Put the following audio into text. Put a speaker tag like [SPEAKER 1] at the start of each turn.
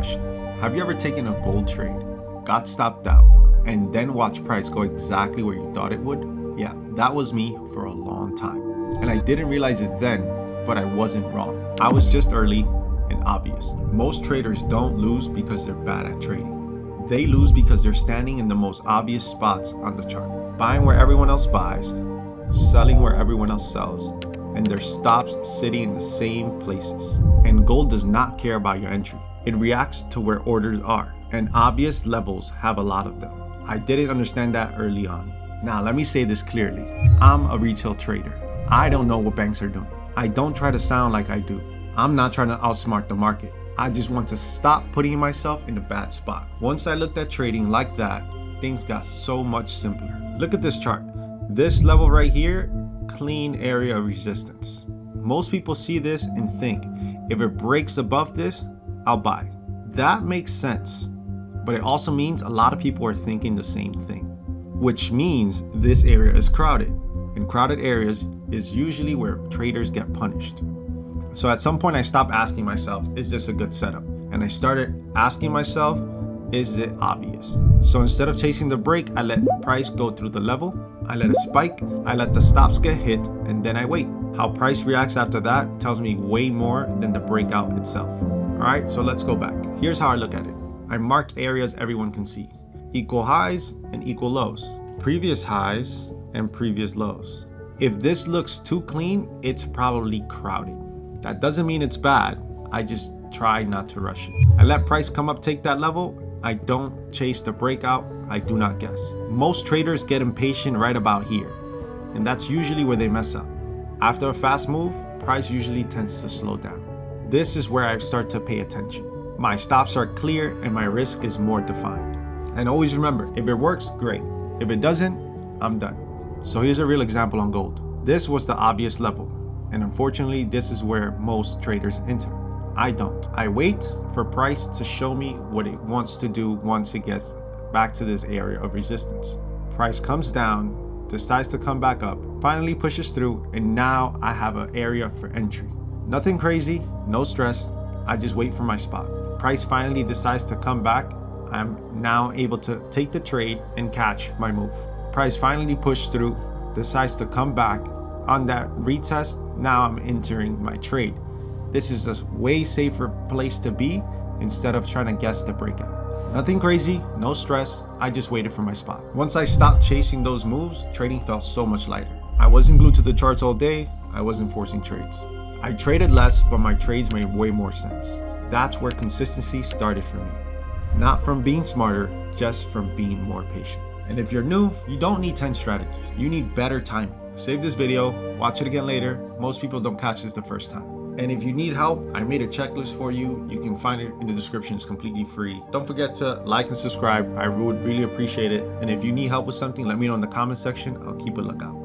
[SPEAKER 1] question. Have you ever taken a gold trade, got stopped out, and then watched price go exactly where you thought it would? Yeah, that was me for a long time. And I didn't realize it then, but I wasn't wrong. I was just early and obvious. Most traders don't lose because they're bad at trading. They lose because they're standing in the most obvious spots on the chart. Buying where everyone else buys, selling where everyone else sells, and their stops sitting in the same places. And gold does not care about your entry. It reacts to where orders are, and obvious levels have a lot of them. I didn't understand that early on. Now let me say this clearly. I'm a retail trader. I don't know what banks are doing. I don't try to sound like I do. I'm not trying to outsmart the market. I just want to stop putting myself in a bad spot. Once I looked at trading like that, things got so much simpler. Look at this chart. This level right here, clean area of resistance. Most people see this and think, if it breaks above this, I'll buy. That makes sense, but it also means a lot of people are thinking the same thing, which means this area is crowded, and crowded areas is usually where traders get punished. So at some point I stopped asking myself, is this a good setup? And I started asking myself, is it obvious? So instead of chasing the break, I let price go through the level, I let it spike, I let the stops get hit, and then I wait. How price reacts after that tells me way more than the breakout itself. Alright, so let's go back. Here's how I look at it. I mark areas everyone can see. Equal highs and equal lows. Previous highs and previous lows. If this looks too clean, it's probably crowded. That doesn't mean it's bad. I just try not to rush it. I let price come up, take that level. I don't chase the breakout. I do not guess. Most traders get impatient right about here, and that's usually where they mess up. After a fast move, price usually tends to slow down. This is where I start to pay attention. My stops are clear and my risk is more defined. And always remember, if it works, great. If it doesn't, I'm done. So here's a real example on gold. This was the obvious level, and unfortunately, this is where most traders enter. I don't. I wait for price to show me what it wants to do once it gets back to this area of resistance. Price comes down, decides to come back up, finally pushes through, and now I have an area for entry. Nothing crazy, no stress, I just wait for my spot. Price finally decides to come back, I'm now able to take the trade and catch my move. Price finally pushed through, decides to come back. On that retest, now I'm entering my trade. This is a way safer place to be instead of trying to guess the breakout. Nothing crazy, no stress, I just waited for my spot. Once I stopped chasing those moves, trading felt so much lighter. I wasn't glued to the charts all day, I wasn't forcing trades. I traded less, but my trades made way more sense. That's where consistency started for me. Not from being smarter, just from being more patient. And if you're new, you don't need 10 strategies. You need better timing. Save this video, watch it again later. Most people don't catch this the first time. And if you need help, I made a checklist for you. You can find it in the description. It's completely free. Don't forget to like and subscribe. I would really appreciate it. And if you need help with something, let me know in the comment section. I'll keep a lookout.